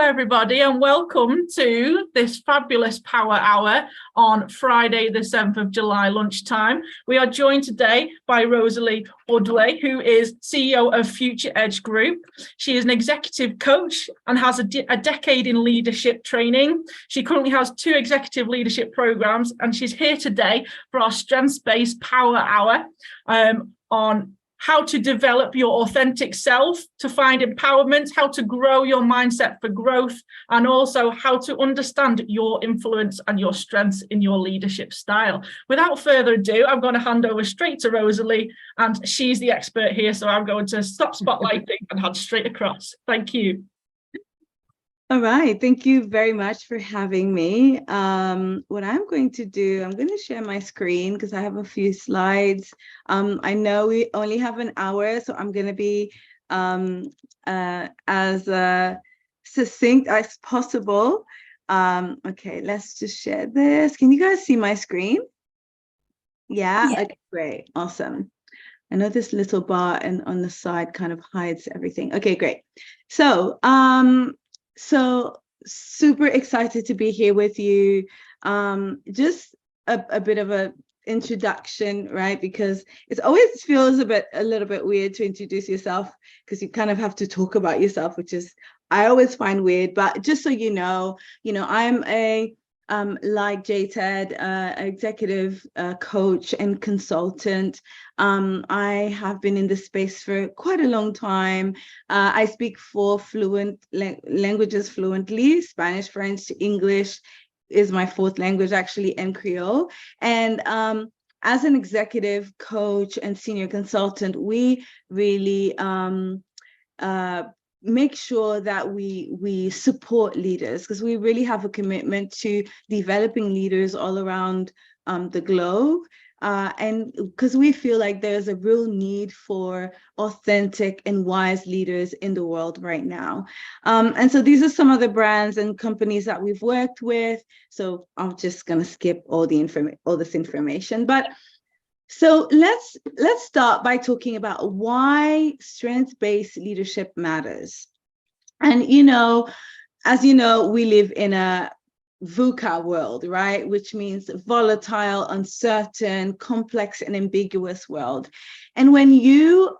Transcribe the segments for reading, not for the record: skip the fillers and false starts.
everybody, and welcome to this fabulous Power Hour on Friday, the 7th of July, lunchtime. We are joined today by Rosalie Audoin, who is CEO of FuturEdge Group. She is an executive coach and has a decade in leadership training. She currently has 2 executive leadership programs, and she's here today for our strengths-based Power Hour on how to develop your authentic self, to find empowerment, how to grow your mindset for growth, and also how to understand your influence and your strengths in your leadership style. Without further ado, I'm going to hand over straight to Rosalie, and she's the expert here, so I'm going to stop spotlighting and head straight across. Thank you. All right, thank you very much for having me. What I'm going to do, I'm going to share my screen because I have a few slides. I know we only have an hour, so I'm going to be as succinct as possible. Okay, let's just share this. Can you guys see my screen? Yeah. Okay, great, awesome. I know this little bar and on the side kind of hides everything. Okay, great. So super excited to be here with you. Just a bit of a introduction, right? Because it always feels a little bit weird to introduce yourself because you kind of have to talk about yourself, which is I always find weird. But just so you know, I'm a like JTED, executive coach and consultant. I have been in this space for quite a long time. I speak 4 fluent languages fluently: Spanish, French, English is my 4th language actually, and Creole. And as an executive coach and senior consultant, we really make sure that we support leaders, because we really have a commitment to developing leaders all around the globe. And because we feel like there's a real need for authentic and wise leaders in the world right now. And so these are some of the brands and companies that we've worked with. So I'm just going to skip all this information. But so let's start by talking about why strengths-based leadership matters. And, as you know, we live in a VUCA world, right? Which means volatile, uncertain, complex, and ambiguous world. And when you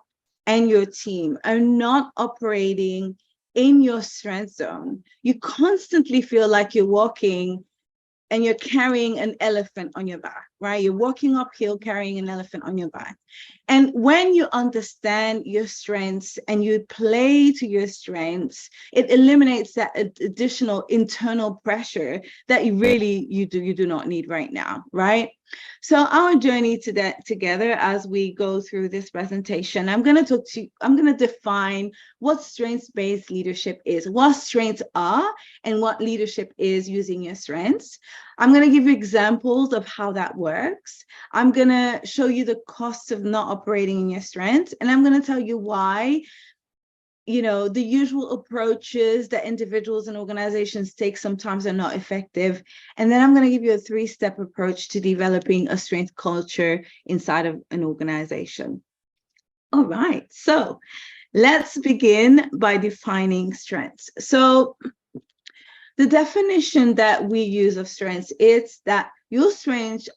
and your team are not operating in your strength zone, you constantly feel like you're walking and you're carrying an elephant on your back, right? You're walking uphill carrying an elephant on your back. And when you understand your strengths and you play to your strengths, it eliminates that additional internal pressure that you do not need right now, right? So our journey together as we go through this presentation, I'm going to define what strengths-based leadership is, what strengths are, and what leadership is using your strengths. I'm going to give you examples of how that works. I'm going to show you the costs of not operating in your strengths, and I'm going to tell you why the usual approaches that individuals and organizations take sometimes are not effective. And then I'm going to give you a 3-step approach to developing a strength culture inside of an organization. All right, so let's begin by defining strengths. So the definition that we use of strengths is that your strengths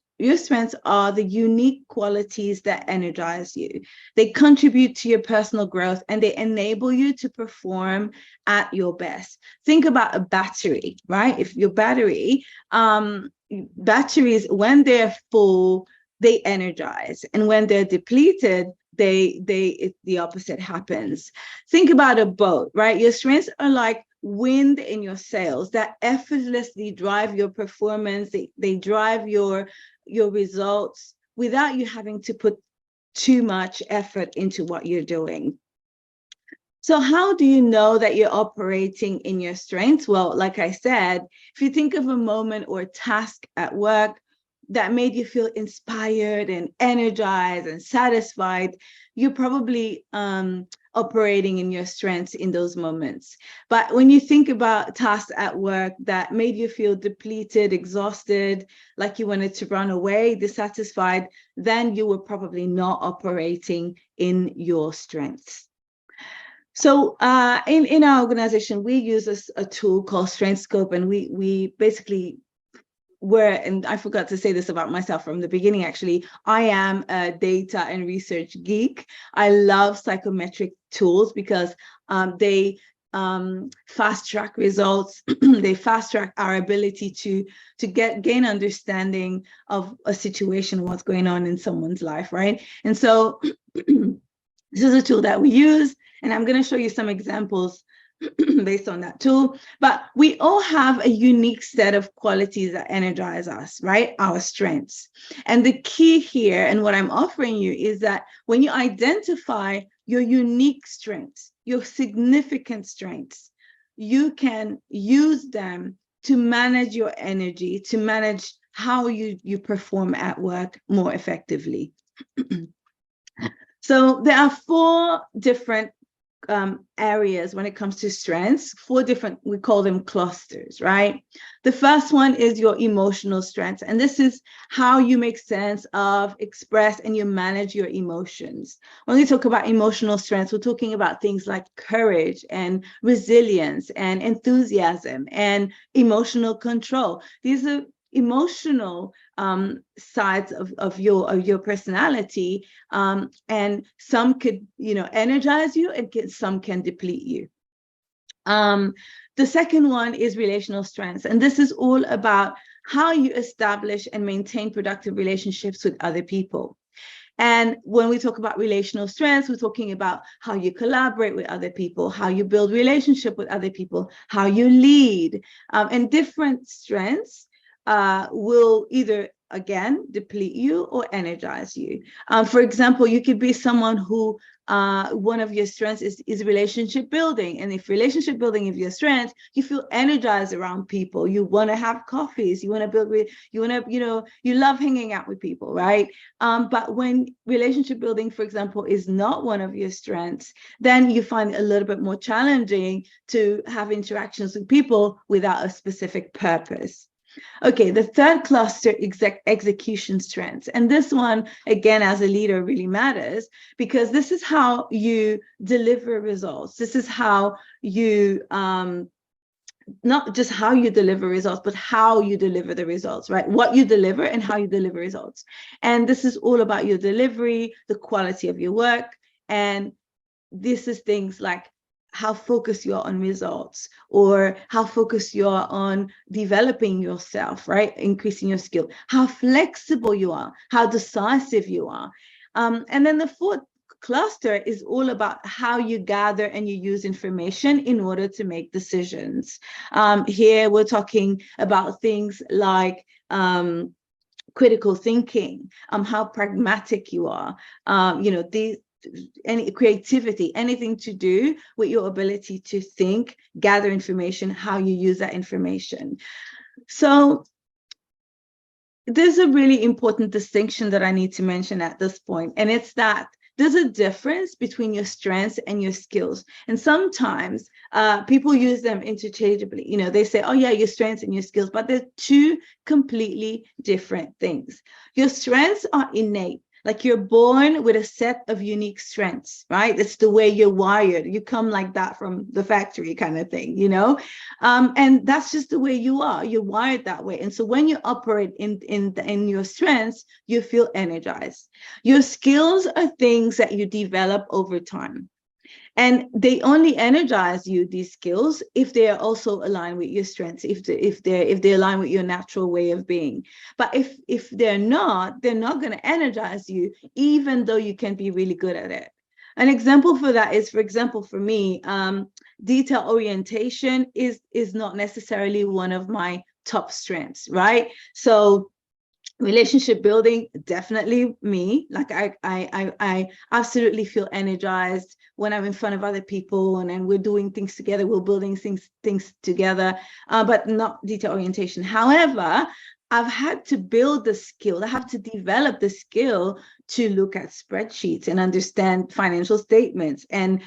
are the unique qualities that energize you. They contribute to your personal growth and they enable you to perform at your best. Think about a battery, right? If your batteries, when they're full, they energize. And when they're depleted, the opposite happens. Think about a boat, right? Your strengths are like wind in your sails that effortlessly drive your performance. They drive your results without you having to put too much effort into what you're doing. So how do you know that you're operating in your strengths? Well, like I said, if you think of a moment or task at work that made you feel inspired and energized and satisfied, you're probably operating in your strengths in those moments. But when you think about tasks at work that made you feel depleted, exhausted, like you wanted to run away, dissatisfied, then you were probably not operating in your strengths. So in our organization, we use a tool called Strength Scope, and we basically and I forgot to say this about myself from the beginning, actually, I am a data and research geek. I love psychometric tools because they fast track results. They fast track our ability to gain understanding of a situation, what's going on in someone's life, right? And so this is a tool that we use, and I'm going to show you some examples based on that tool. But we all have a unique set of qualities that energize us, right? Our strengths. And the key here, and what I'm offering you, is that when you identify your unique strengths, your significant strengths, you can use them to manage your energy, to manage how you perform at work more effectively. So there are 4 different areas when it comes to strengths, 4 different, we call them clusters, right? The first one is your emotional strengths. And this is how you make sense of, express, and you manage your emotions. When we talk about emotional strengths, we're talking about things like courage and resilience and enthusiasm and emotional control. These are emotional sides of your personality, and some could energize you, and some can deplete you. The second one is relational strengths, and this is all about how you establish and maintain productive relationships with other people. And when we talk about relational strengths, we're talking about how you collaborate with other people, how you build relationship with other people, how you lead, and different strengths will either, again, deplete you or energize you. For example, you could be someone who one of your strengths is relationship building. And if relationship building is your strength, you feel energized around people. You want to have coffees. You want to build with, you want to, you love hanging out with people, right? But when relationship building, for example, is not one of your strengths, then you find it a little bit more challenging to have interactions with people without a specific purpose. Okay, the third cluster, execution strengths. And this one, again, as a leader, really matters, because this is how you deliver results. This is how you, not just how you deliver results, but how you deliver the results, right? What you deliver and how you deliver results. And this is all about your delivery, the quality of your work. And this is things like how focused you are on results, or how focused you are on developing yourself, right? Increasing your skill, how flexible you are, how decisive you are. And then the fourth cluster is all about how you gather and you use information in order to make decisions. Here we're talking about things like critical thinking, how pragmatic you are, any creativity, anything to do with your ability to think, gather information, how you use that information. So there's a really important distinction that I need to mention at this point, and it's that there's a difference between your strengths and your skills. And sometimes people use them interchangeably. They say, oh yeah, your strengths and your skills, but they're 2 completely different things. Your strengths are innate. Like, you're born with a set of unique strengths, right? It's the way you're wired. You come like that from the factory kind of thing, and that's just the way you are. You're wired that way. And so when you operate in your strengths, you feel energized. Your skills are things that you develop over time. And they only energize you, these skills, if they are also aligned with your strengths, if they align with your natural way of being. But if they're not going to energize you, even though you can be really good at it. An example for that is, for example, for me, detail orientation is not necessarily one of my top strengths, right? So relationship building, definitely me. Like I absolutely feel energized when I'm in front of other people and we're doing things together, we're building things together, but not detail orientation. However, I've had to build the skill. I have to develop the skill to look at spreadsheets and understand financial statements and,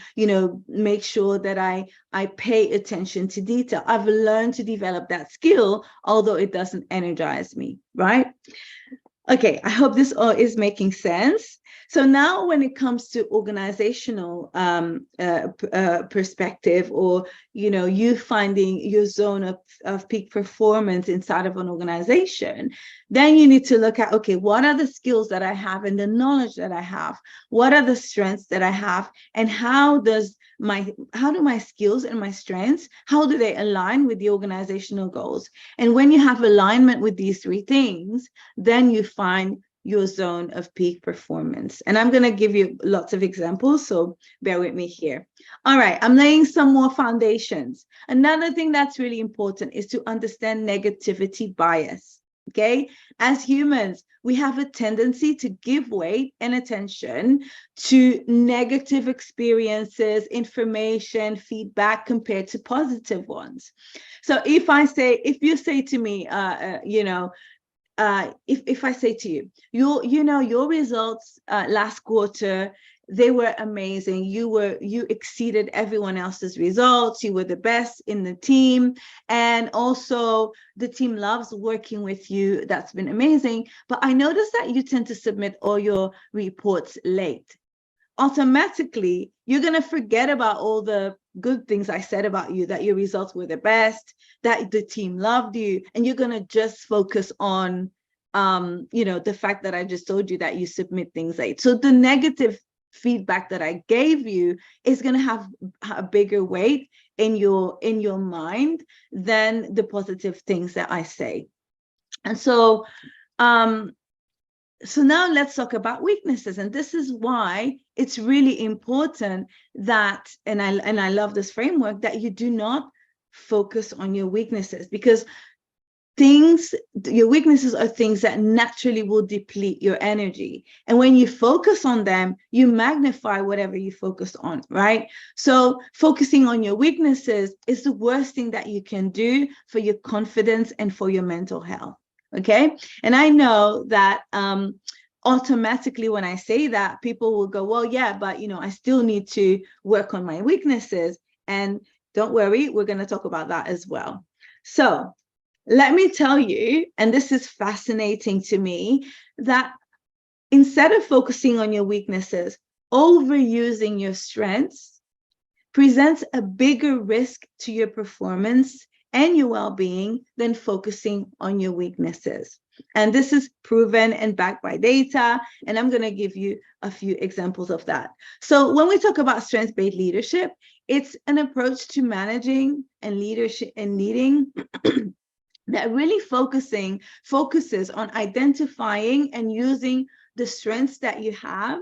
make sure that I pay attention to detail. I've learned to develop that skill, although it doesn't energize me, right? Okay, I hope this all is making sense. So now when it comes to organizational perspective, or, you finding your zone of peak performance inside of an organization, then you need to look at, okay, what are the skills that I have and the knowledge that I have? What are the strengths that I have? And how do my skills and my strengths, how do they align with the organizational goals? And when you have alignment with these three things, then you find your zone of peak performance. And I'm going to give you lots of examples, so bear with me here. All right, I'm laying some more foundations. Another thing that's really important is to understand negativity bias. Okay, as humans, we have a tendency to give weight and attention to negative experiences, information, feedback compared to positive ones. So if you say to me, if I say to you, your results last quarter, they were amazing. You exceeded everyone else's results. You were the best in the team. And also the team loves working with you. That's been amazing. But I noticed that you tend to submit all your reports late. Automatically, you're going to forget about all the good things I said about you, that your results were the best, that the team loved you, and you're going to just focus on the fact that I just told you that you submit things late. So the negative feedback that I gave you is going to have a bigger weight in your mind than the positive things that I say. And so so now let's talk about weaknesses. And this is why it's really important that, and I love this framework, that you do not focus on your weaknesses, because your weaknesses are things that naturally will deplete your energy. And when you focus on them, you magnify whatever you focus on, right? So focusing on your weaknesses is the worst thing that you can do for your confidence and for your mental health. Okay. And I know that automatically when I say that, people will go, well, yeah, but I still need to work on my weaknesses. And don't worry, we're going to talk about that as well. So let me tell you, and this is fascinating to me, that instead of focusing on your weaknesses, overusing your strengths presents a bigger risk to your performance and your well-being than focusing on your weaknesses. And this is proven and backed by data. And I'm going to give you a few examples of that. So when we talk about strengths-based leadership, it's an approach to managing and leadership and leading that really focuses on identifying and using the strengths that you have,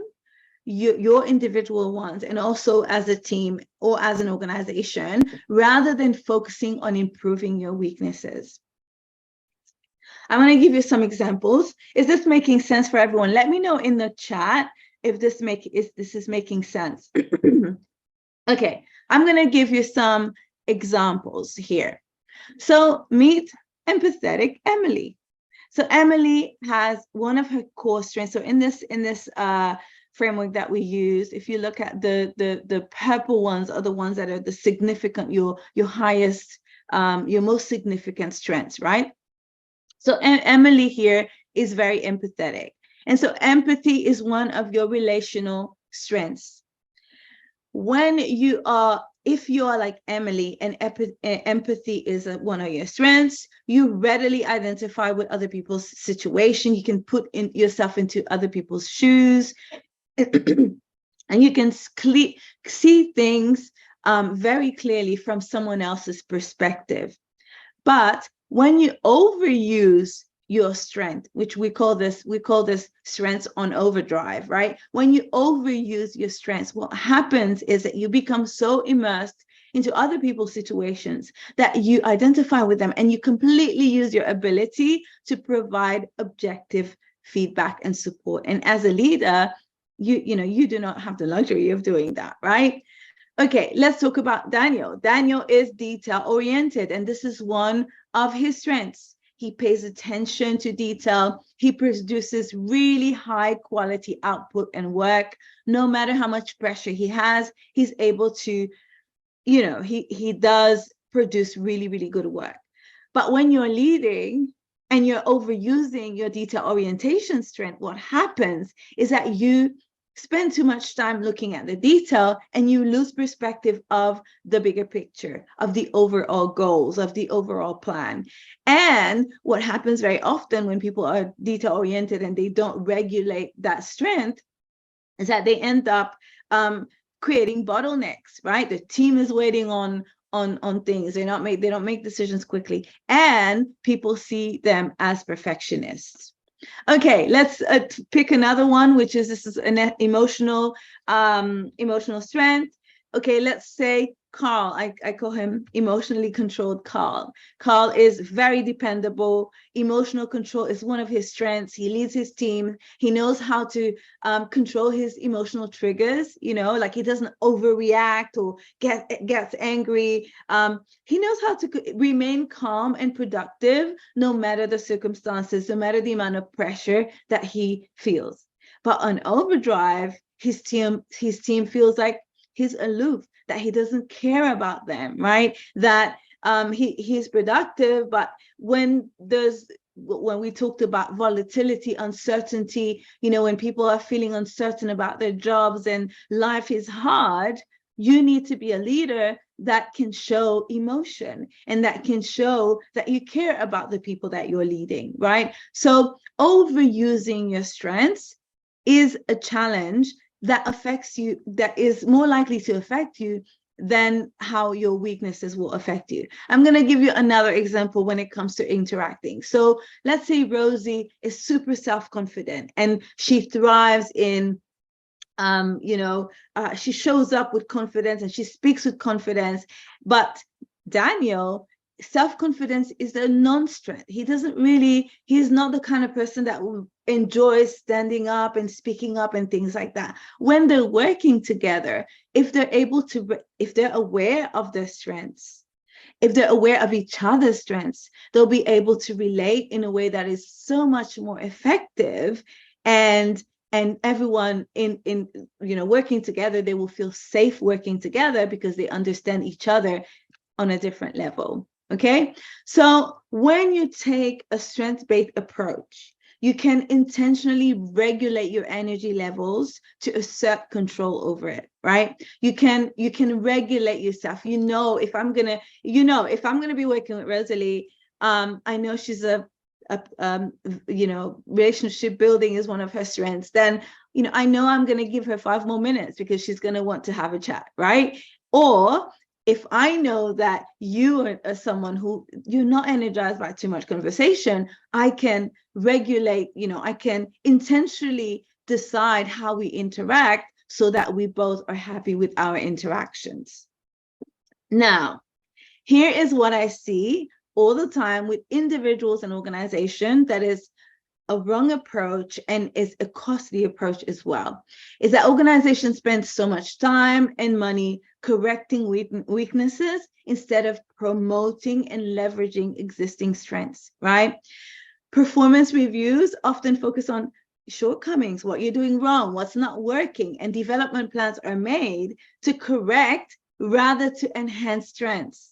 your individual ones, and also as a team or as an organization, rather than focusing on improving your weaknesses. I'm going to give you some examples. Is this making sense for everyone? Let me know in the chat if this is making sense. Okay, I'm going to give you some examples here. So meet empathetic Emily. So Emily has one of her core strengths. So in this framework that we use, if you look at the purple ones are the ones that are the significant, your highest, your most significant strengths, right? So Emily here is very empathetic. And so empathy is one of your relational strengths. If you are like Emily and empathy is one of your strengths, you readily identify with other people's situation. You can put yourself into other people's shoes, and you can see things very clearly from someone else's perspective. But when you overuse your strength, which we call this strengths on overdrive, right? When you overuse your strengths, what happens is that you become so immersed into other people's situations that you identify with them, and you completely use your ability to provide objective feedback and support. And as a leader, you do not have the luxury of doing that, right? Okay, let's talk about Daniel. Daniel is detail-oriented, and this is one of his strengths. He pays attention to detail. He produces really high quality output and work. No matter how much pressure he has, he's able to, he does produce really, really good work. But when you're leading, and you're overusing your detail orientation strength, what happens is that you spend too much time looking at the detail and you lose perspective of the bigger picture, of the overall goals, of the overall plan. And what happens very often when people are detail oriented and they don't regulate that strength is that they end up creating bottlenecks, right? The team is waiting on things. They don't make decisions quickly, and people see them as perfectionists. Okay, let's pick another one, which is this is an emotional strength. Okay, let's say Carl. I call him emotionally controlled Carl. Carl is very dependable. Emotional control is one of his strengths. He leads his team. He knows how to control his emotional triggers, like he doesn't overreact or gets angry. He knows how to remain calm and productive no matter the circumstances, no matter the amount of pressure that he feels. But on overdrive, his team feels like he's aloof, that he doesn't care about them, right? That he's productive, but when we talked about volatility, uncertainty, when people are feeling uncertain about their jobs and life is hard, you need to be a leader that can show emotion and that can show that you care about the people that you're leading, right? So overusing your strengths is a challenge that affects you, that is more likely to affect you than how your weaknesses will affect you. I'm going to give you another example when it comes to interacting. So let's say Rosie is super self-confident and she thrives in, she shows up with confidence and she speaks with confidence. But Daniel, self-confidence is a non-strength. He's not the kind of person that enjoys standing up and speaking up and things like that. When they're working together, if they're aware of their strengths, if they're aware of each other's strengths, they'll be able to relate in a way that is so much more effective, and everyone in working together, they will feel safe working together because they understand each other on a different level. Okay, so when you take a strength-based approach, you can intentionally regulate your energy levels to assert control over it, right? You can regulate yourself. If I'm gonna be working with Rosalie, I know she's relationship building is one of her strengths. Then I know I'm gonna give her 5 more minutes because she's gonna want to have a chat, right? Or if I know that you are someone who you're not energized by too much conversation, I can regulate, I can intentionally decide how we interact so that we both are happy with our interactions. Now, here is what I see all the time with individuals and organizations that is a wrong approach and is a costly approach as well, is that organizations spend so much time and money correcting weaknesses instead of promoting and leveraging existing strengths, right? Performance reviews often focus on shortcomings, what you're doing wrong, what's not working, and development plans are made to correct rather to enhance strengths.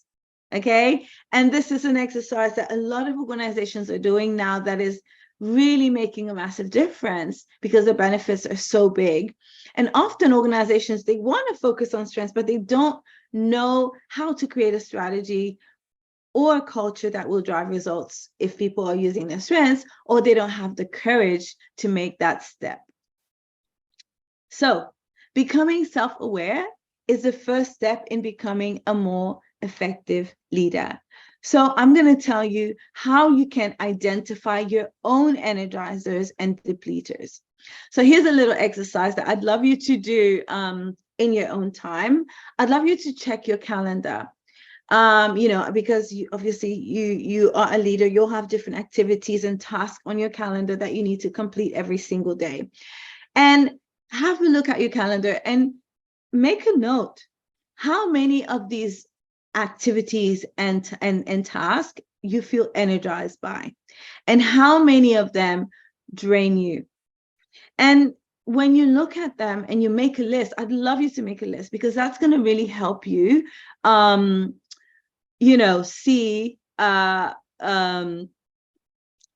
Okay, and this is an exercise that a lot of organizations are doing now that is really making a massive difference because the benefits are so big. And often organizations, they want to focus on strengths, but they don't know how to create a strategy or a culture that will drive results if people are using their strengths, or they don't have the courage to make that step. So becoming self-aware is the first step in becoming a more effective leader. So I'm going to tell you how you can identify your own energizers and depleters. So here's a little exercise that I'd love you to do in your own time. I'd love you to check your calendar. Because you are a leader, you'll have different activities and tasks on your calendar that you need to complete every single day. And have a look at your calendar and make a note. How many of these activities and tasks you feel energized by, and how many of them drain you? And when you look at them and you make a list, I'd love you to make a list, because that's going to really help you see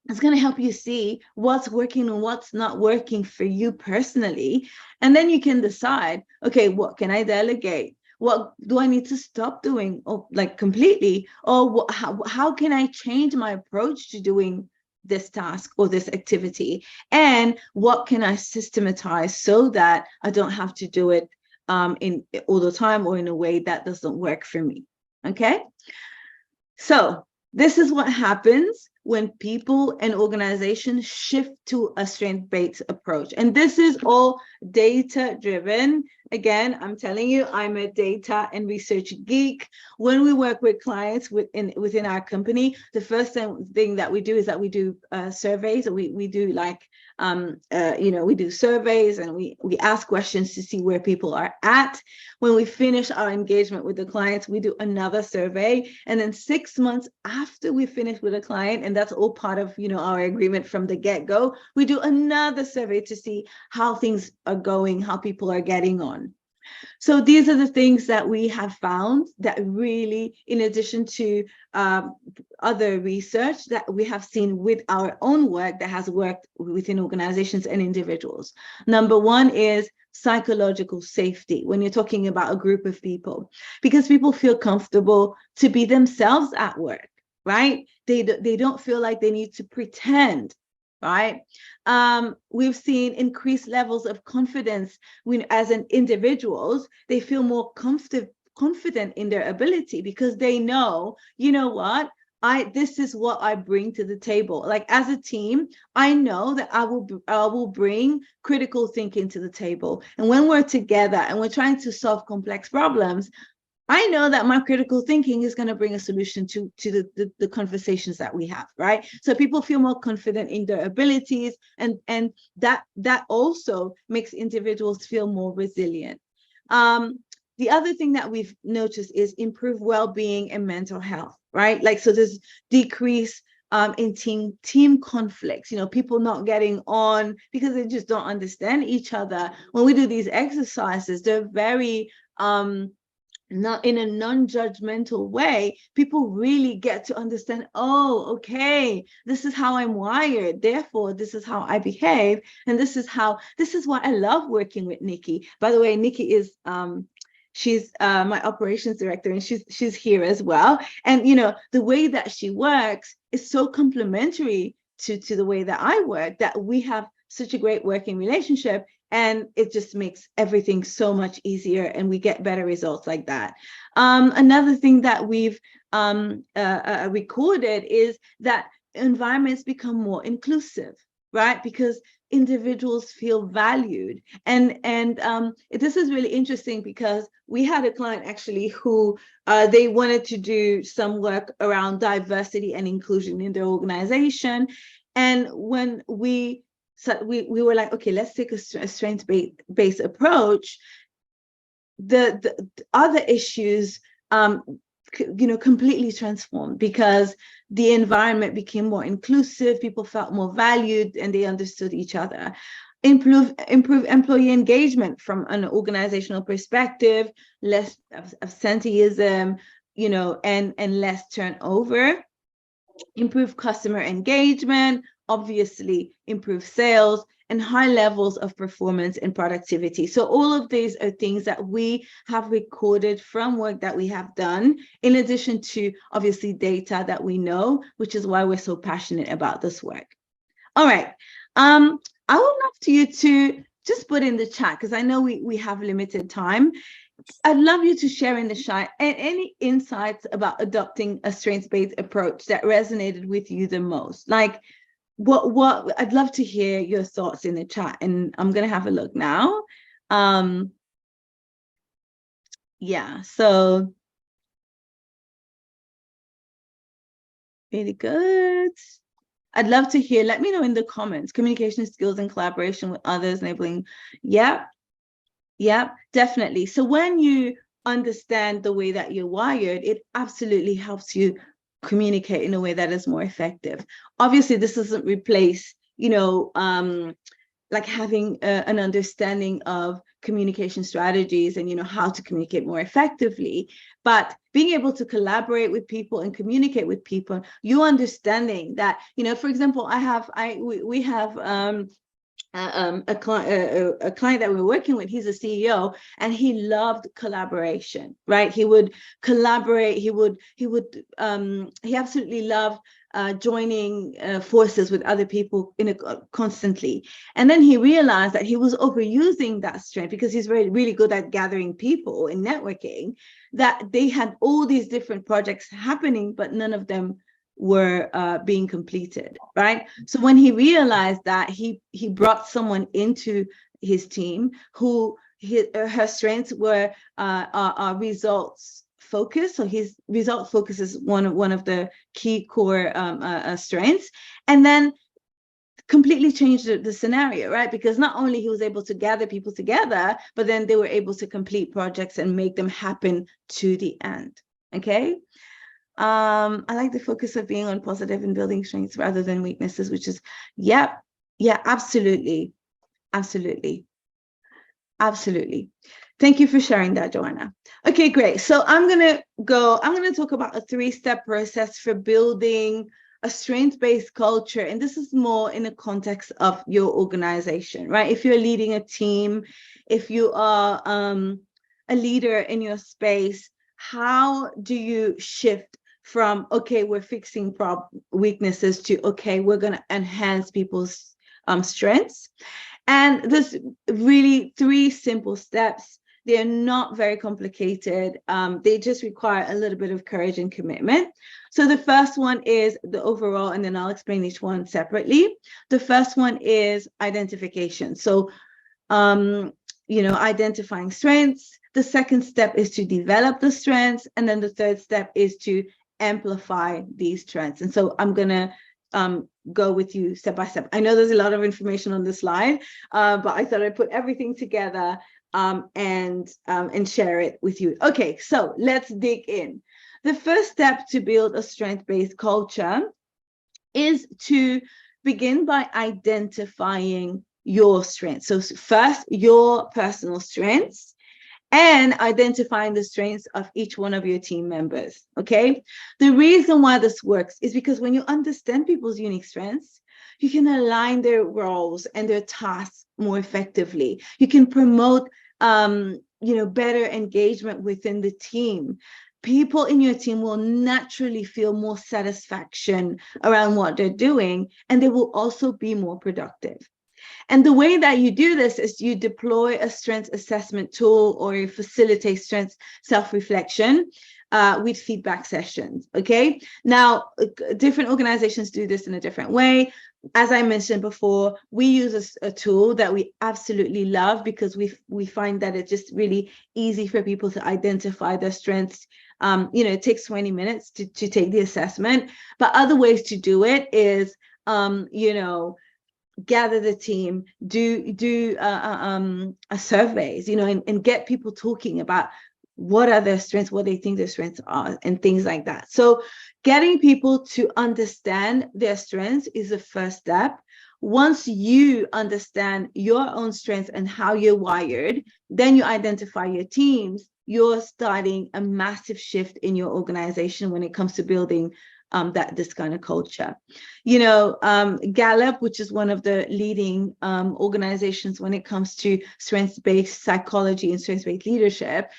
It's going to help you see what's working and what's not working for you personally. And then you can decide, okay, what can I delegate? What do I need to stop doing, or like completely? Or how can I change my approach to doing this task or this activity? And what can I systematize so that I don't have to do it in all the time or in a way that doesn't work for me? Okay. So this is what happens when people and organizations shift to a strength-based approach. And this is all data-driven. Again, I'm telling you, I'm a data and research geek. When we work with clients within our company, the first thing that we do is that we do surveys. We do like, we do surveys, and we ask questions to see where people are at. When we finish our engagement with the clients, we do another survey. And then 6 months after we finish with a client, and that's all part of our agreement from the get-go, we do another survey to see how things are going, how people are getting on. So these are the things that we have found that really, in addition to other research that we have seen with our own work that has worked within organizations and individuals. Number one is psychological safety when you're talking about a group of people, because people feel comfortable to be themselves at work, right? They don't feel like they need to pretend. Right. We've seen increased levels of confidence when, as an individuals, they feel more confident in their ability because they know, you know what, this is what I bring to the table. Like as a team, I know that I will bring critical thinking to the table. And when we're together and we're trying to solve complex problems, I know that my critical thinking is going to bring a solution to the conversations that we have, right? So people feel more confident in their abilities, and that also makes individuals feel more resilient. The other thing that we've noticed is improved well-being and mental health, right? Like, so there's decrease in team conflicts, people not getting on because they just don't understand each other. When we do these exercises, they're very not in a non-judgmental way. People really get to understand, oh, okay, this is how I'm wired, therefore this is how I behave, and this is why I love working with Nikki. By the way, Nikki is she's my operations director, and she's here as well. And the way that she works is so complementary to the way that I work, that we have such a great working relationship. And it just makes everything so much easier, and we get better results like that. Another thing that we've recorded is that environments become more inclusive, right? Because individuals feel valued. And this is really interesting because we had a client actually who they wanted to do some work around diversity and inclusion in their organization. And when we were like, okay, let's take a strength-based approach. The other issues, completely transformed because the environment became more inclusive. People felt more valued, and they understood each other. Improve employee engagement from an organizational perspective, less absenteeism, and less turnover. Improve customer engagement, obviously improve sales, and high levels of performance and productivity. So all of these are things that we have recorded from work that we have done, in addition to obviously data that we know, which is why we're so passionate about this work. All right. I would love to you to just put in the chat, because I know we have limited time. I'd love you to share in the chat any insights about adopting a strengths-based approach that resonated with you the most. Like, what I'd love to hear your thoughts in the chat, and I'm gonna have a look now. Yeah, so really good. I'd love to hear, let me know in the comments, communication skills and collaboration with others, enabling. Yeah, definitely. So when you understand the way that you're wired, it absolutely helps you communicate in a way that is more effective. Obviously, this doesn't replace, like having an understanding of communication strategies and, how to communicate more effectively, but being able to collaborate with people and communicate with people, you understanding that, for example, we have a client that we're working with. He's a CEO, and he loved collaboration, right? He would collaborate. He absolutely loved joining forces with other people constantly. And then he realized that he was overusing that strength, because he's really good at gathering people in networking, that they had all these different projects happening, but none of them were being completed, right? So when he realized that, he brought someone into his team who her strengths were are results focus. So his result focus is one of the key core strengths, and then completely changed the scenario, right? Because not only he was able to gather people together, but then they were able to complete projects and make them happen to the end. Okay. I like the focus of being on positive and building strengths rather than weaknesses, which is, yeah, absolutely. Thank you for sharing that, Joanna. Okay, great. So I'm going to talk about a 3-step process for building a strengths-based culture. And this is more in the context of your organization, right? If you're leading a team, if you are a leader in your space, how do you shift from, okay, we're fixing weaknesses, to, okay, we're going to enhance people's strengths? And there's really 3 simple steps. They're not very complicated. They just require a little bit of courage and commitment. So the first one is the overall, and then I'll explain each one separately. The first one is identification. So, identifying strengths. The second step is to develop the strengths. And then the third step is to amplify these strengths. And so I'm going to go with you step by step. I know there's a lot of information on this slide, but I thought I'd put everything together and share it with you. Okay, so let's dig in. The first step to build a strength-based culture is to begin by identifying your strengths. So first, your personal strengths, and identifying the strengths of each one of your team members, okay? The reason why this works is because when you understand people's unique strengths, you can align their roles and their tasks more effectively. You can promote, better engagement within the team. People in your team will naturally feel more satisfaction around what they're doing, and they will also be more productive. And the way that you do this is you deploy a strengths assessment tool, or you facilitate strengths self-reflection with feedback sessions, okay? Now, different organizations do this in a different way. As I mentioned before, we use a tool that we absolutely love, because we find that it's just really easy for people to identify their strengths. It takes 20 minutes to take the assessment, but other ways to do it is, gather the team, do surveys, and get people talking about what are their strengths, what they think their strengths are, and things like that. So getting people to understand their strengths is the first step. Once you understand your own strengths and how you're wired, then you identify your teams. You're starting a massive shift in your organization when it comes to building this kind of culture. Gallup, which is one of the leading organizations when it comes to strengths-based psychology and strengths-based leadership,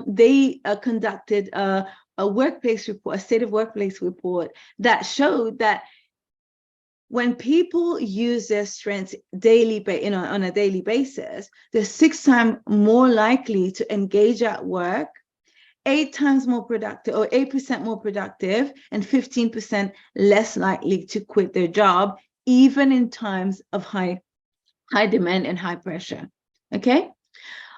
they conducted a workplace report, a state of workplace report, that showed that when people use their strengths on a daily basis, they're 6 times more likely to engage at work, 8 times more productive, or 8% more productive, and 15% less likely to quit their job, even in times of high demand and high pressure. Okay.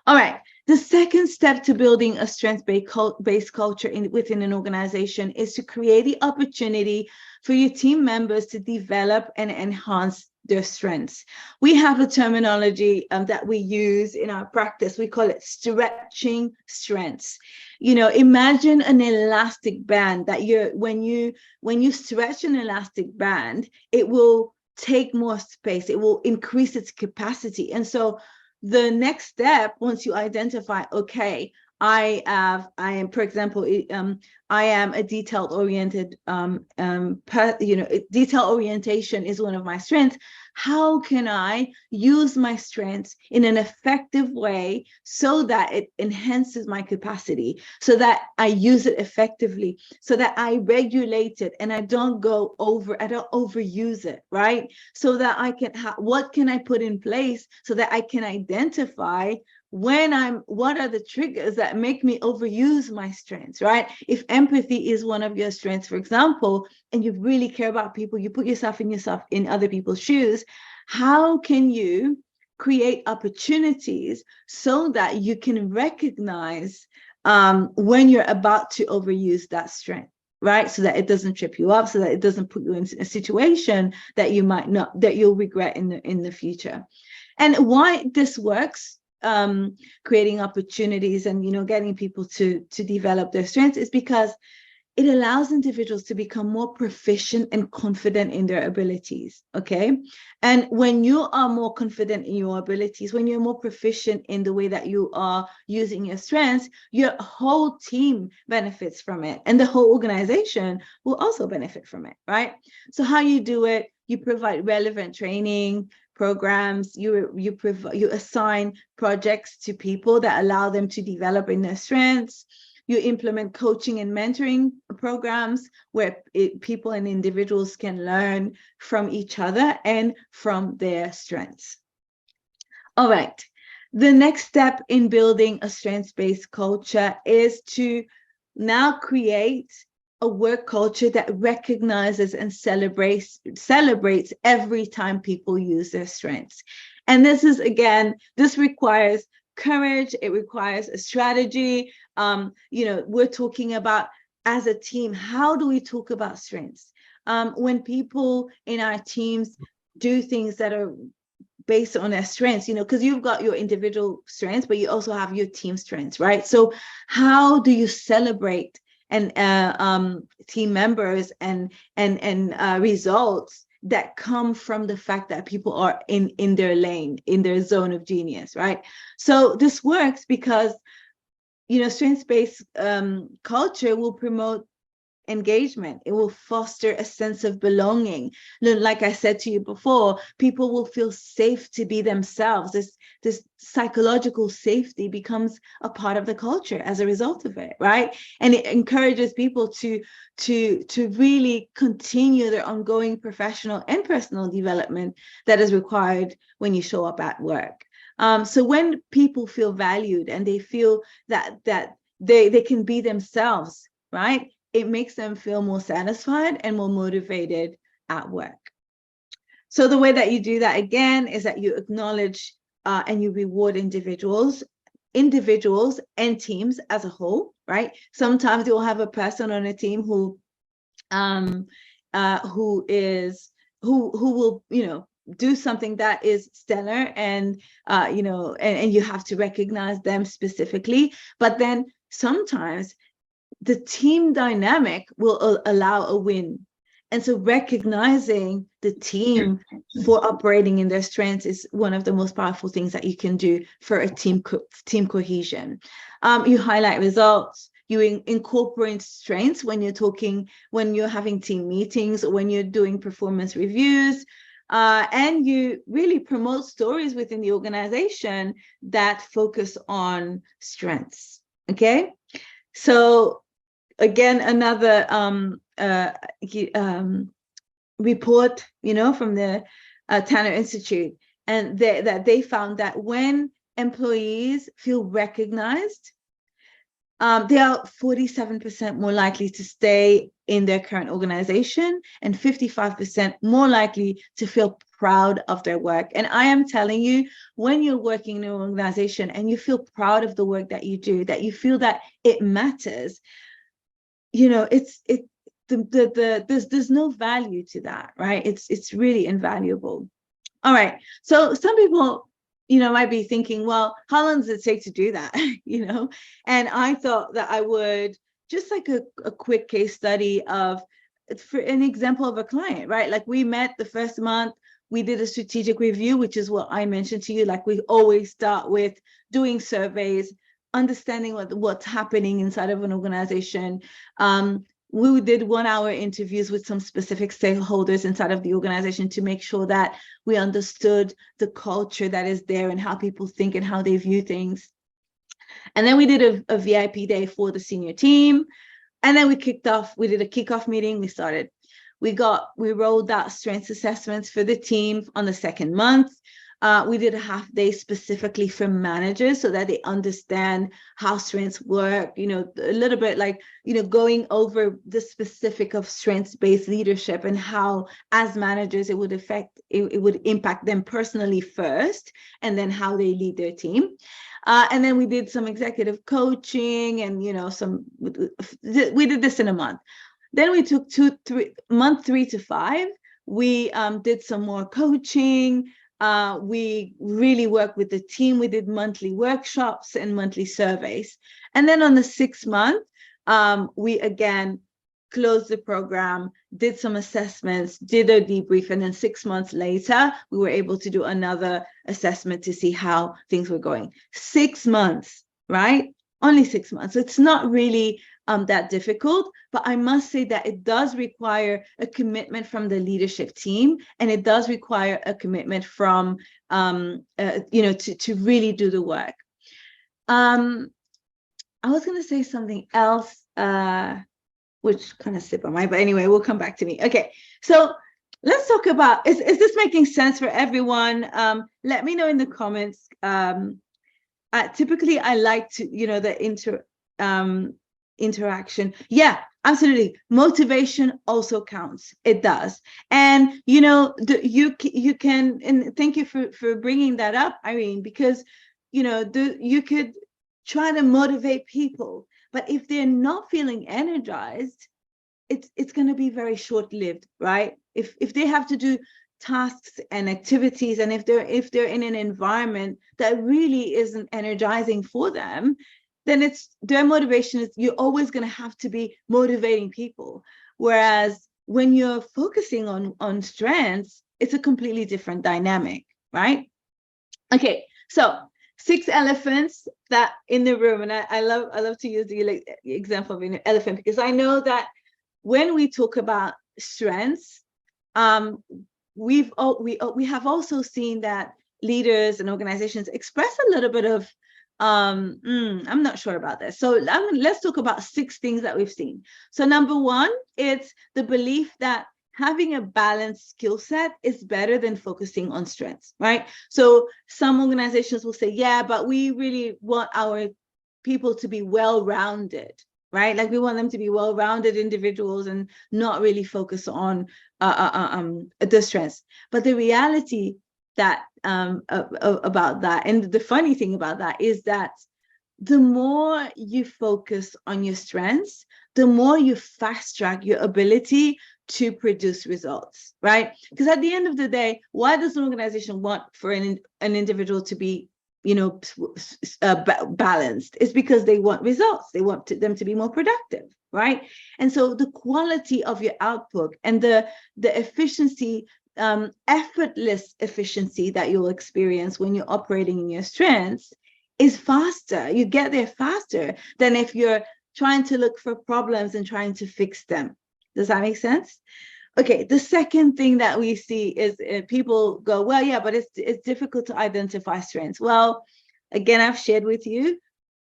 All right. The second step to building a strength-based culture within an organization is to create the opportunity for your team members to develop and enhance their strengths. We have a terminology that we use in our practice. We call it stretching strengths. Imagine an elastic band that when you stretch an elastic band, it will take more space. It will increase its capacity. And so the next step, once you identify, okay, I am, for example, I am a detailed oriented, detail orientation is one of my strengths. How can I use my strengths in an effective way so that it enhances my capacity, so that I use it effectively, so that I regulate it and I don't overuse it, right? So that I can, what can I put in place so that I can identify what are the triggers that make me overuse my strengths, right? If empathy is one of your strengths, for example, and you really care about people, you put yourself in other people's shoes, how can you create opportunities so that you can recognize when you're about to overuse that strength, right? So that it doesn't trip you up, so that it doesn't put you in a situation that you might not, that you'll regret in the future. And why this works, creating opportunities and, getting people to develop their strengths, is because it allows individuals to become more proficient and confident in their abilities, okay? And when you are more confident in your abilities, when you're more proficient in the way that you are using your strengths, your whole team benefits from it, and the whole organization will also benefit from it, right? So how you do it, you provide relevant training programs, you assign projects to people that allow them to develop in their strengths. You implement coaching and mentoring programs where people and individuals can learn from each other and from their strengths. All right. The next step in building a strengths-based culture is to now create a work culture that recognizes and celebrates every time people use their strengths. And this requires courage, it requires a strategy. We're talking about, as a team, how do we talk about strengths? When people in our teams do things that are based on their strengths, because you've got your individual strengths, but you also have your team strengths, right? So how do you celebrate team members and results that come from the fact that people are in their lane, in their zone of genius, right? So this works because, strengths-based culture will promote engagement. It will foster a sense of belonging. Like I said to you before, people will feel safe to be themselves. This psychological safety becomes a part of the culture as a result of it, right? And it encourages people to really continue their ongoing professional and personal development that is required when you show up at work. So when people feel valued and they feel that they can be themselves, right? It makes them feel more satisfied and more motivated at work. So the way that you do that, again, is that you acknowledge and you reward individuals and teams as a whole, right? Sometimes you'll have a person on a team who will, do something that is stellar, and and you have to recognize them specifically. But then sometimes the team dynamic will allow a win. And so recognizing the team for operating in their strengths is one of the most powerful things that you can do for a team cohesion. You highlight results, you incorporate strengths when you're having team meetings, or when you're doing performance reviews, and you really promote stories within the organization that focus on strengths, okay? So again, another report, from the Tanner Institute, and that they found that when employees feel recognized, they are 47% more likely to stay in their current organization and 55% more likely to feel proud of their work. And I am telling you, when you're working in an organization and you feel proud of the work that you do, that you feel that it matters, there's no value to that, right? It's really invaluable. All right. So some people, might be thinking, well, how long does it take to do that? And I thought that I would just like a quick case study for an example of a client, right? Like we met the first month, we did a strategic review, which is what I mentioned to you. Like, we always start with doing surveys, understanding what's happening inside of an organization. We did 1-hour interviews with some specific stakeholders inside of the organization to make sure that we understood the culture that is there and how people think and how they view things. And then we did a VIP day for the senior team. And then we did a kickoff meeting. We rolled out strengths assessments for the team on the second month. We did a half day specifically for managers so that they understand how strengths work, a little bit like, going over the specific of strengths-based leadership and how, as managers, it would impact them personally first, and then how they lead their team. And then we did some executive coaching and, we did this in a month. Then we took month 3 to 5, we did some more coaching. We really worked with the team. We did monthly workshops and monthly surveys. And then on the 6th month, we again closed the program, did some assessments, did a debrief, and then 6 months later, we were able to do another assessment to see how things were going. 6 months, right? Only 6 months. So it's not really that difficult, but I must say that it does require a commitment from the leadership team, and it does require a commitment from, to really do the work. I was going to say something else, which kind of slipped my mind, but anyway, we'll come back to me. Okay, so let's talk about, is this making sense for everyone? Let me know in the comments. Typically, I like to, the interaction. Yeah, absolutely. Motivation also counts. It does. And you can, and thank you for bringing that up, Irene, because you could try to motivate people, but if they're not feeling energized, it's going to be very short-lived, right? If they have to do tasks and activities, and if they're in an environment that really isn't energizing for them, then their motivation is, you're always going to have to be motivating people. Whereas when you're focusing on strengths, it's a completely different dynamic, right? Okay, so 6 elephants that in the room, and I love to use the example of an elephant, because I know that when we talk about strengths, we have also seen that leaders and organizations express a little bit of I'm not sure about this. So let's talk about 6 things that we've seen. So number 1, it's the belief that having a balanced skill set is better than focusing on strengths, right? So some organizations will say, yeah, but we really want our people to be well-rounded, right? Like, we want them to be well-rounded individuals and not really focus on the strengths. But the reality that about that, and the funny thing about that, is that the more you focus on your strengths, the more you fast track your ability to produce results, right? Because at the end of the day, why does an organization want for an individual to be balanced? It's because they want results. They want them to be more productive, right? And so the quality of your output and the efficiency, effortless efficiency that you'll experience when you're operating in your strengths is faster. You get there faster than if you're trying to look for problems and trying to fix them. Does that make sense? Okay, the second thing that we see is people go, well, yeah, but it's difficult to identify strengths. Well, again, I've shared with you,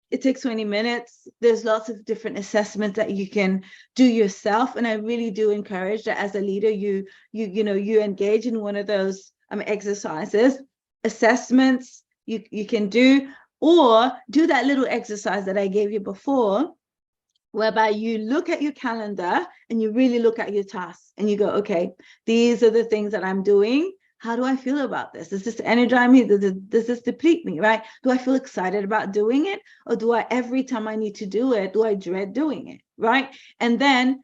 it takes 20 minutes. There's lots of different assessments that you can do yourself. And I really do encourage that as a leader, you engage in one of those exercises, assessments you can do, or do that little exercise that I gave you before, whereby you look at your calendar and you really look at your tasks and you go, okay, these are the things that I'm doing. How do I feel about this? Does this energize me? Does this deplete me, right? Do I feel excited about doing it? Or do I, every time I need to do it, do I dread doing it, right? And then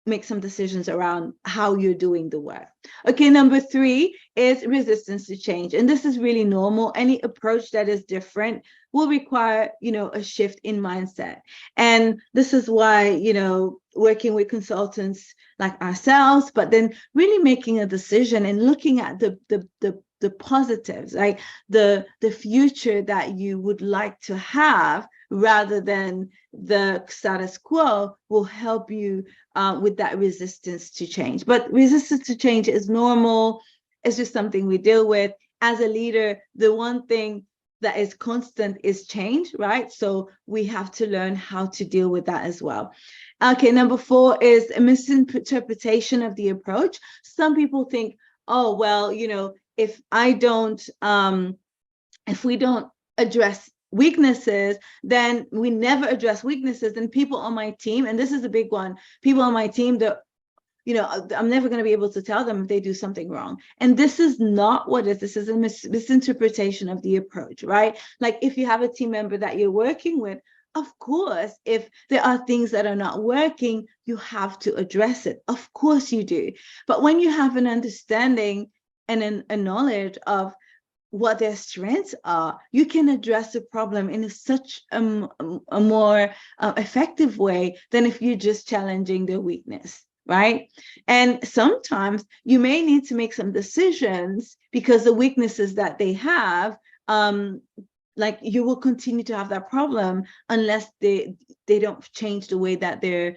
make some decisions around how you're doing the work. Okay, number 3 is resistance to change. And this is really normal. Any approach that is different will require, a shift in mindset. And this is why, working with consultants like ourselves, but then really making a decision and looking at the positives, right? The future that you would like to have rather than the status quo will help you with that resistance to change. But resistance to change is normal. It's just something we deal with. As a leader, the one thing that is constant is change, right? So we have to learn how to deal with that as well. Okay, number 4 is a misinterpretation of the approach. Some people think, oh, well, if we don't address weaknesses, then we never address weaknesses. And people on my team, and this is a big one, people on my team that, I'm never going to be able to tell them if they do something wrong. And this is not what it is. This is a misinterpretation of the approach, right? Like if you have a team member that you're working with, of course, if there are things that are not working, you have to address it. Of course you do. But when you have an understanding and a knowledge of what their strengths are, you can address the problem in such a more effective way than if you're just challenging their weakness, right? And sometimes you may need to make some decisions because the weaknesses that they have, like you will continue to have that problem unless they don't change the way that their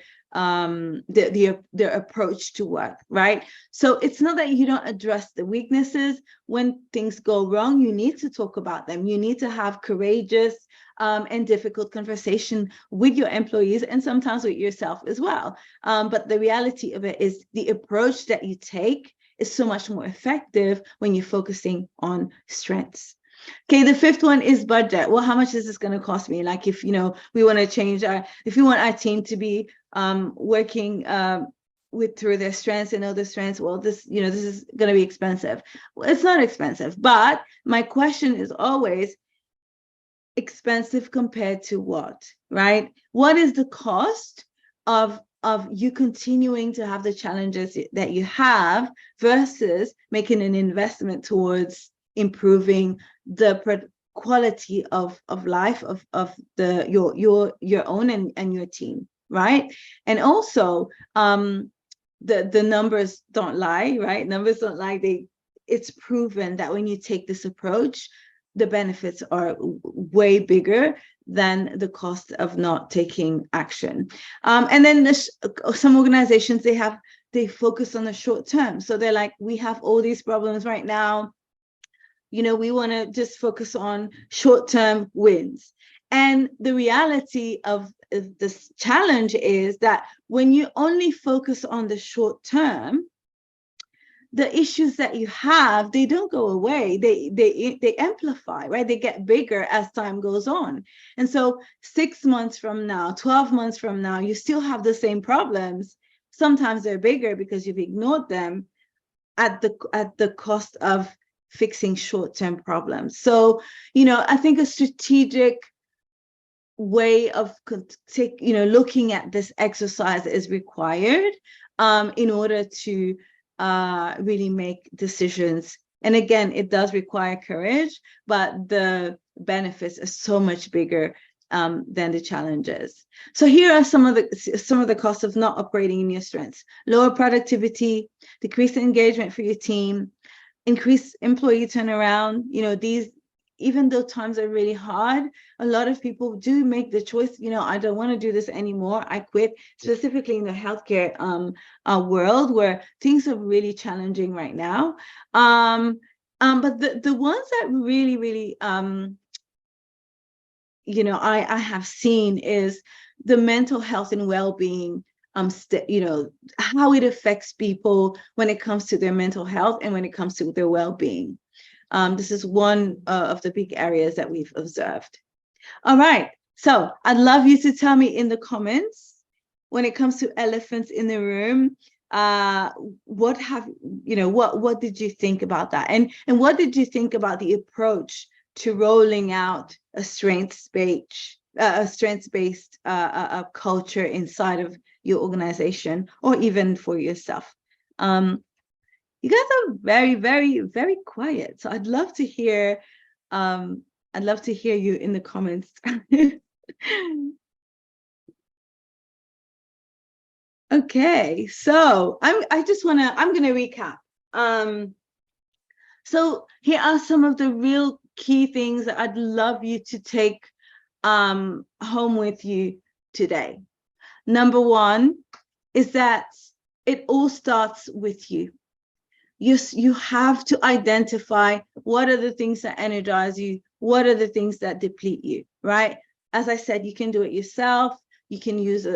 approach to work, right? So it's not that you don't address the weaknesses. When things go wrong, you need to talk about them. You need to have courageous and difficult conversation with your employees and sometimes with yourself as well. But the reality of it is the approach that you take is so much more effective when you're focusing on strengths. Okay, the 5th one is budget. Well, how much is this going to cost me? Like if, we want to change if we want our team to be working through their strengths and other strengths, well, this is going to be expensive. Well, it's not expensive, but my question is always expensive compared to what, right? What is the cost of you continuing to have the challenges that you have versus making an investment towards improving the quality of life of your own and your team, right? And also the numbers don't lie, right? Numbers don't lie. It's proven that when you take this approach, the benefits are way bigger than the cost of not taking action. And then some organizations, they focus on the short term. So they're like, we have all these problems right now. We want to just focus on short-term wins. And the reality of this challenge is that when you only focus on the short term, the issues that you have, they don't go away. They amplify, right? They get bigger as time goes on. And so 6 months from now, 12 months from now, you still have the same problems. Sometimes they're bigger because you've ignored them at the cost of fixing short-term problems. So, I think a strategic way of looking at this exercise is required in order to really make decisions. And again, it does require courage, but the benefits are so much bigger than the challenges. So here are some of the costs of not operating in your strengths: lower productivity, decreased engagement for your team, increase employee turnaround. These, even though times are really hard, a lot of people do make the choice, I don't want to do this anymore, I quit, specifically in the healthcare world where things are really challenging right now. But the ones that really I have seen is the mental health and well-being, how it affects people when it comes to their mental health and when it comes to their well-being. This is one of the big areas that we've observed. All right, so I'd love you to tell me in the comments, when it comes to elephants in the room, what did you think about that? And what did you think about the approach to rolling out a strengths-based culture inside of your organization, or even for yourself? You guys are very, very, very quiet. So I'd love to hear I'd love to hear you in the comments. Okay, so I'm gonna recap. So here are some of the real key things that I'd love you to take home with you today. Number one is that it all starts with you. You have to identify what are the things that energize you, what are the things that deplete you, right? As I said, you can do it yourself. You can use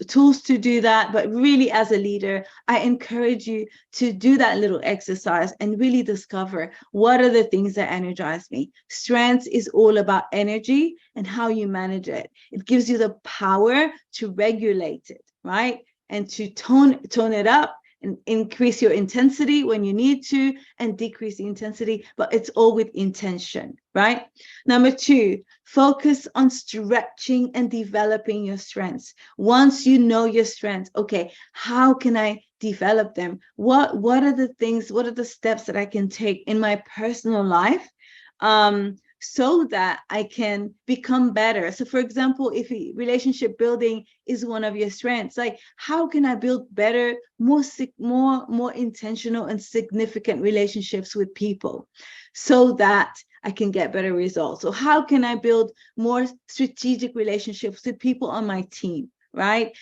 tools to do that. But really, as a leader, I encourage you to do that little exercise and really discover what are the things that energize me. Strength is all about energy and how you manage it. It gives you the power to regulate it, right? And to tone it up and increase your intensity when you need to and decrease the intensity, but it's all with intention, right? Number two, focus on stretching and developing your strengths. Once you know your strengths, okay, how can I develop them? What are the things, what are the steps that I can take in my personal life so that I can become better? So for example, if relationship building is one of your strengths, like how can I build better, more intentional and significant relationships with people so that I can get better results? So how can I build more strategic relationships with people on my team, right?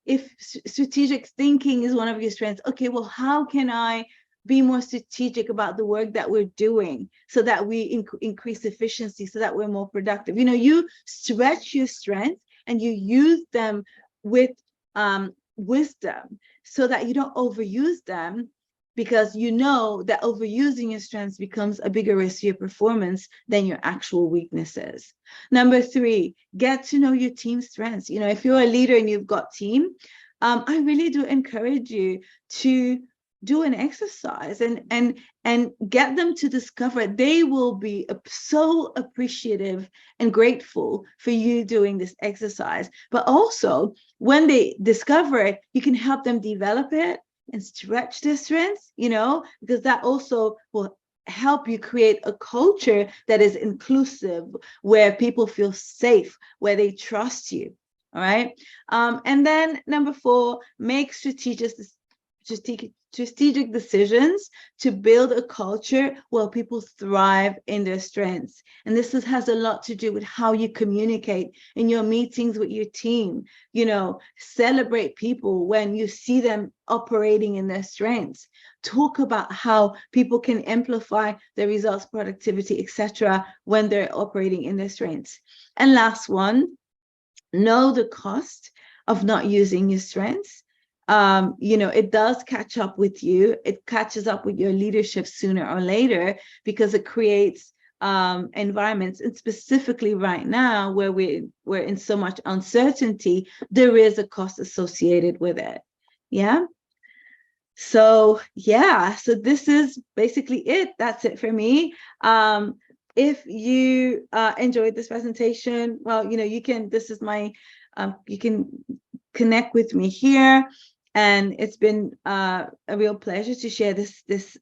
If strategic thinking is one of your strengths, okay, well, how can I be more strategic about the work that we're doing so that we increase efficiency, so that we're more productive? You know, you stretch your strengths and you use them with wisdom so that you don't overuse them, because you know that overusing your strengths becomes a bigger risk to your performance than your actual weaknesses. Number three, get to know your team's strengths. You know, if you're a leader and you've got team, I really do encourage you to do an exercise and get them to discover. They will be so appreciative and grateful for you doing this exercise. But also, when they discover it, you can help them develop it and stretch their strengths, you know, because that also will help you create a culture that is inclusive, where people feel safe, where they trust you. All right. And then number four, make strategic decisions to build a culture where people thrive in their strengths. And this has a lot to do with how you communicate in your meetings with your team. You know, celebrate people when you see them operating in their strengths. Talk about how people can amplify their results, productivity, etc., when they're operating in their strengths. And last one, know the cost of not using your strengths. You know, it does catch up with you. It catches up with your leadership sooner or later, because it creates environments, and specifically right now where we're in so much uncertainty, there is a cost associated with it. Yeah. So yeah, so this is basically it. That's it for me. If you enjoyed this presentation, well, you know, you can, this is my, you can connect with me here. And it's been a real pleasure to share this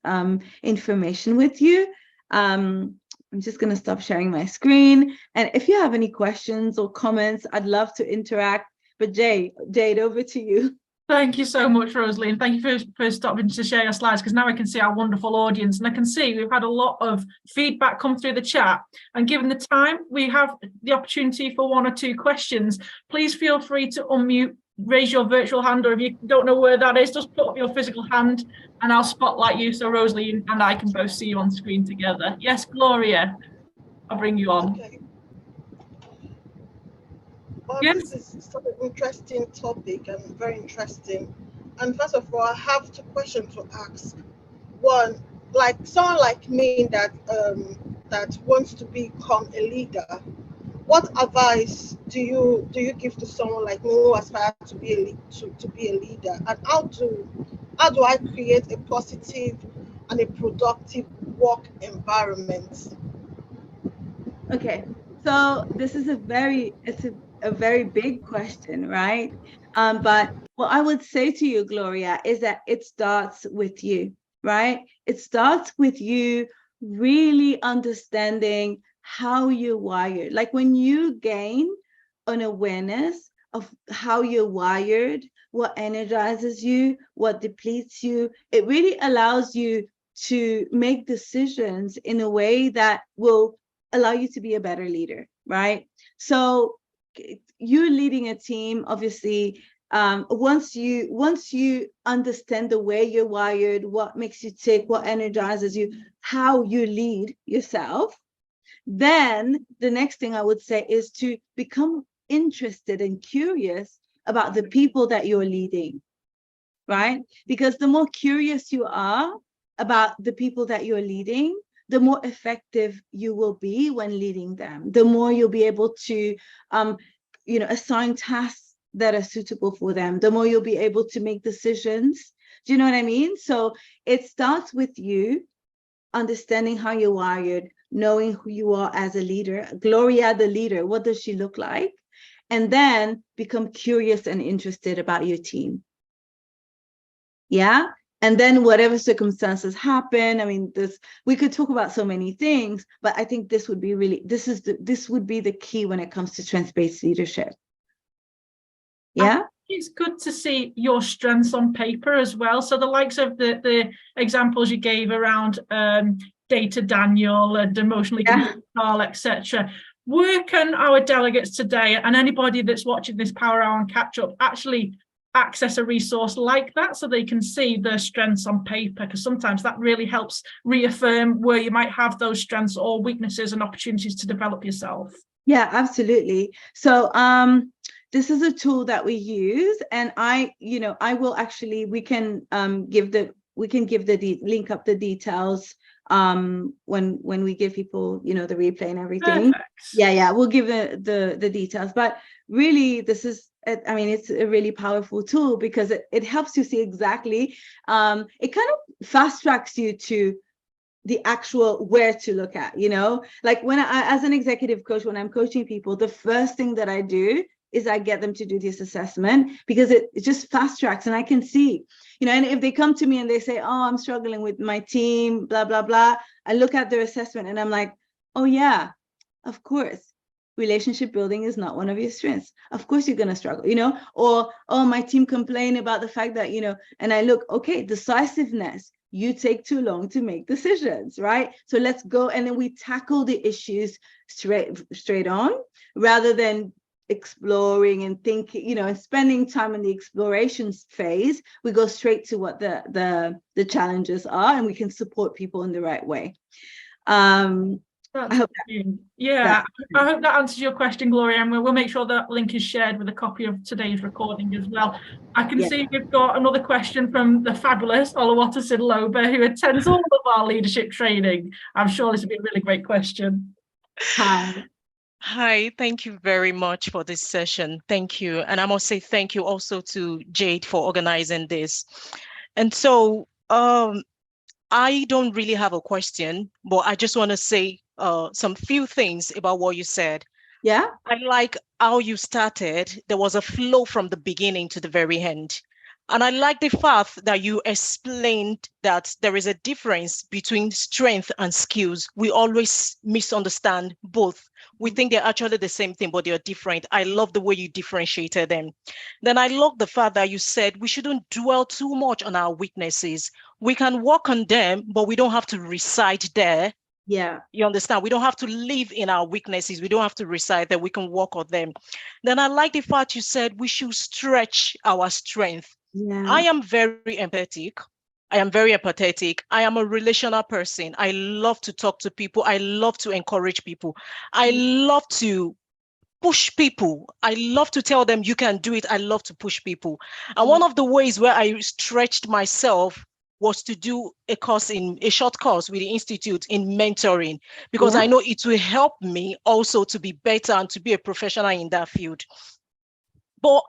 information with you. I'm just going to stop sharing my screen. And if you have any questions or comments, I'd love to interact. But Jade, over to you. Thank you so much, Rosalie, and thank you for stopping to share your slides, because now I can see our wonderful audience, and I can see we've had a lot of feedback come through the chat. And given the time, we have the opportunity for one or two questions. Please feel free to unmute, raise your virtual hand, or if you don't know where that is, just put up your physical hand and I'll spotlight you so Rosalie and I can both see you on screen together. Yes, Gloria, I'll bring you on. Okay. Well, yes. This is such an interesting topic and very interesting. And first of all, I have two questions to ask. One, like someone like me that wants to become a leader, what advice do you give to someone like me who aspires to be a leader? And how do I create a positive and a productive work environment? Okay, so this is a very big question, right? But what I would say to you, Gloria, is that it starts with you, right? It starts with you really understanding how you're wired. Like when you gain an awareness of how you're wired, what energizes you, what depletes you, it really allows you to make decisions in a way that will allow you to be a better leader, right? So you're leading a team, obviously. Once you understand the way you're wired, what makes you tick, what energizes you, how you lead yourself, then the next thing I would say is to become interested and curious about the people that you're leading, right? Because the more curious you are about the people that you're leading, the more effective you will be when leading them. The more you'll be able to, assign tasks that are suitable for them. The more you'll be able to make decisions. Do you know what I mean? So it starts with you understanding how you're wired, knowing who you are as a leader. Gloria, the leader, what does she look like? And then become curious and interested about your team. Yeah. And then whatever circumstances happen, I mean, we could talk about so many things, but I think this would be the key when it comes to strengths-based leadership. Yeah. It's good to see your strengths on paper as well. So the likes of the examples you gave around Data Daniel and emotionally controlled Carl, etc. Where can our delegates today and anybody that's watching this Power Hour and Catch Up actually access a resource like that so they can see their strengths on paper? Because sometimes that really helps reaffirm where you might have those strengths or weaknesses and opportunities to develop yourself. Yeah, absolutely. So this is a tool that we use, and we can give the link up the details when we give people the replay and everything. Perfect. Yeah, we'll give the details. But really, it's a really powerful tool because it helps you see exactly. It kind of fast tracks you to the actual where to look at, like when as an executive coach, when I'm coaching people, the first thing that I do is I get them to do this assessment because it just fast tracks, and I can see, and if they come to me and they say, oh, I'm struggling with my team, blah, blah, blah, I look at their assessment and I'm like, oh yeah, of course, relationship building is not one of your strengths. Of course you're going to struggle, or, oh, my team complain about the fact that, and I look, okay, decisiveness, you take too long to make decisions, right? So let's go. And then we tackle the issues straight on rather than exploring and thinking, and spending time in the exploration phase. We go straight to what the challenges are, and we can support people in the right way. I hope that answers your question, Gloria, and we'll make sure that link is shared with a copy of today's recording as well. I can see we've got another question from the fabulous Olawata Sidloba, who attends all of our leadership training. I'm sure this will be a really great question. Hi, thank you very much for this session. Thank you. And I must say thank you also to Jade for organizing this. And so I don't really have a question, but I just want to say some few things about what you said. Yeah. I like how you started. There was a flow from the beginning to the very end. And I like the fact that you explained that there is a difference between strength and skills. We always misunderstand both. We think they're actually the same thing, but they're different. I love the way you differentiated them. Then I love the fact that you said we shouldn't dwell too much on our weaknesses. We can work on them, but we don't have to reside there. Yeah. You understand? We don't have to live in our weaknesses. We don't have to reside there. We can work on them. Then I like the fact you said we should stretch our strength. Yeah. I am very empathetic. I am very empathetic. I am a relational person. I love to talk to people. I love to encourage people. I love to push people. I love to tell them you can do it. I love to push people. And one of the ways where I stretched myself was to do a short course with the Institute in mentoring, because I know it will help me also to be better and to be a professional in that field. But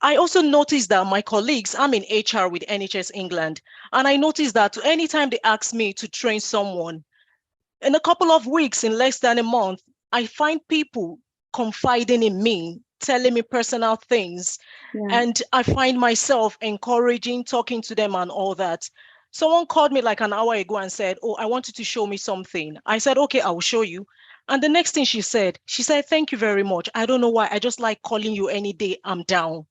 I also noticed that my colleagues, I'm in HR with NHS England, and I noticed that anytime they ask me to train someone, in a couple of weeks, in less than a month, I find people confiding in me, telling me personal things, and I find myself encouraging, talking to them and all that. Someone called me like an hour ago and said, oh, I want you to show me something. I said, okay, I will show you. And the next thing she said, thank you very much. I don't know why. I just like calling you any day I'm down.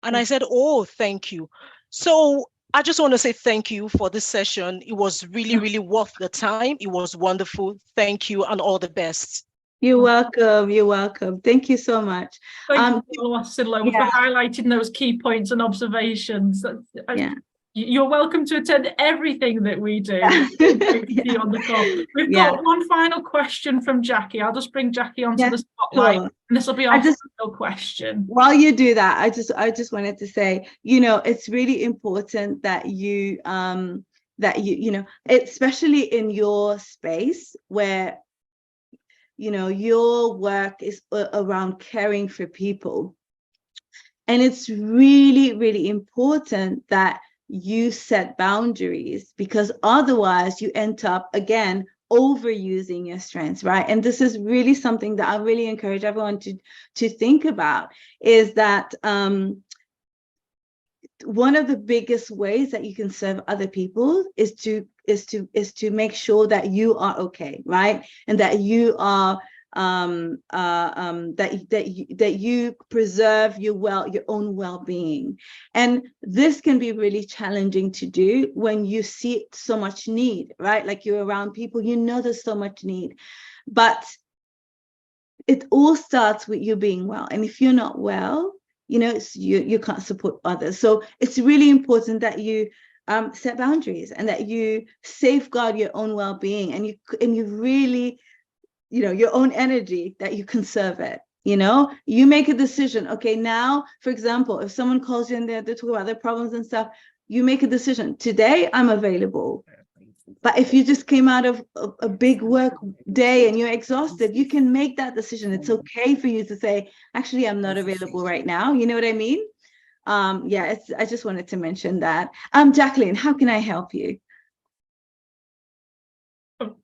And I said, oh, thank you. So I just want to say thank you for this session. It was really, really worth the time. It was wonderful. Thank you and all the best. You're welcome. You're welcome. Thank you so much. Thank you, Salome, for highlighting those key points and observations. You're welcome to attend everything that we do. Great to see you on the call. We've got one final question from Jackie. I'll just bring Jackie onto the spotlight, and this will be our final question. While you do that, I just wanted to say, it's really important that you especially in your space where your work is around caring for people, and it's really, really important that you set boundaries, because otherwise you end up again overusing your strengths, right? And this is really something that I really encourage everyone to think about, is that one of the biggest ways that you can serve other people is to make sure that you are okay, right? And that you are that you preserve your own well-being. And this can be really challenging to do when you see so much need, right? Like you're around people, there's so much need, but it all starts with you being well. And if you're not well, you can't support others. So it's really important that you set boundaries and that you safeguard your own well-being, and you really, your own energy, that you conserve it. You make a decision. Okay, now, for example, if someone calls you and they talk about their problems and stuff, you make a decision. Today, I'm available. But if you just came out of a big work day and you're exhausted, you can make that decision. It's okay for you to say, actually, I'm not available right now. You know what I mean? I just wanted to mention that. Jacqueline, how can I help you?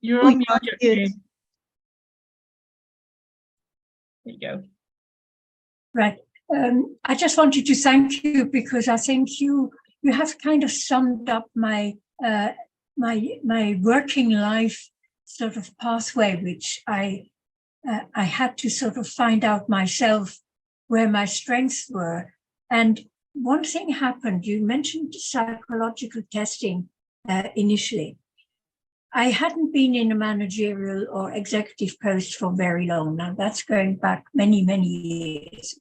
You're on mute. There you go. Right. I just wanted to thank you, because I think you have kind of summed up my working life sort of pathway, which I had to sort of find out myself where my strengths were. And one thing happened. You mentioned psychological testing initially. I hadn't been in a managerial or executive post for very long now. That's going back many, many years.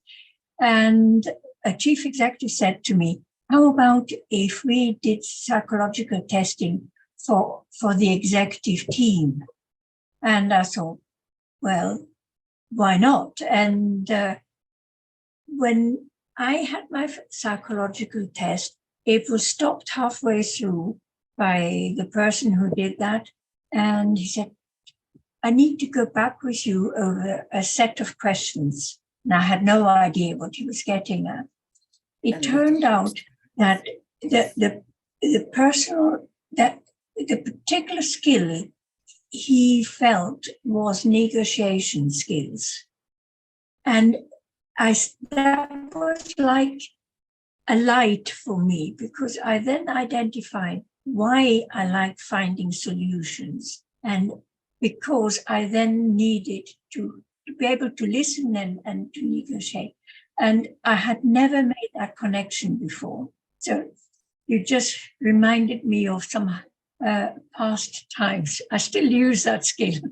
And a chief executive said to me, how about if we did psychological testing for the executive team? And I thought, well, why not? And when I had my psychological test, it was stopped halfway through by the person who did that. And he said, I need to go back with you over a set of questions. And I had no idea what he was getting at. It turned out that the particular skill he felt was negotiation skills. And that was like a light for me, because I then identified why I like finding solutions, and because I then needed to be able to listen and to negotiate. And I had never made that connection before. So you just reminded me of some past times. I still use that skill.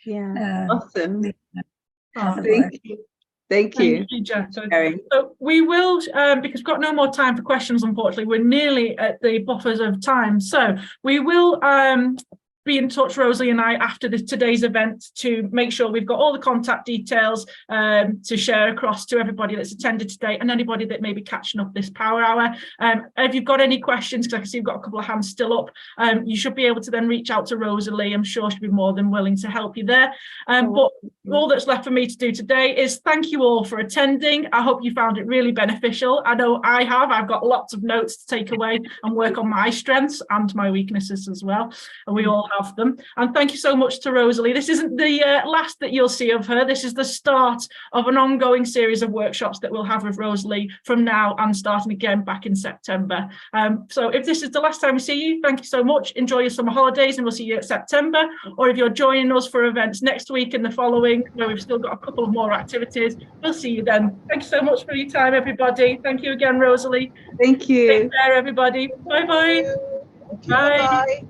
Yeah, awesome. Thank you. Thank you, Jack. So we will, because we've got no more time for questions, unfortunately. We're nearly at the buffers of time. So we will be in touch, Rosalie and I, after today's event, to make sure we've got all the contact details to share across to everybody that's attended today, and anybody that may be catching up this power hour. If you've got any questions, because I can see you've got a couple of hands still up, you should be able to then reach out to Rosalie. I'm sure she'll be more than willing to help you there. But all that's left for me to do today is thank you all for attending. I hope you found it really beneficial. I know I have. I've got lots of notes to take away and work on my strengths and my weaknesses as well. And we all have them. And thank you so much to Rosalie. This isn't the last that you'll see of her. This is the start of an ongoing series of workshops that we'll have with Rosalie from now and starting again back in September. So if this is the last time we see you, thank you so much. Enjoy your summer holidays and we'll see you at September. Or if you're joining us for events next week and the following, where we've still got a couple of more activities, we'll see you then. Thank you so much for your time, everybody. Thank you again, Rosalie. Thank you. Take care, everybody. Bye-bye. Bye.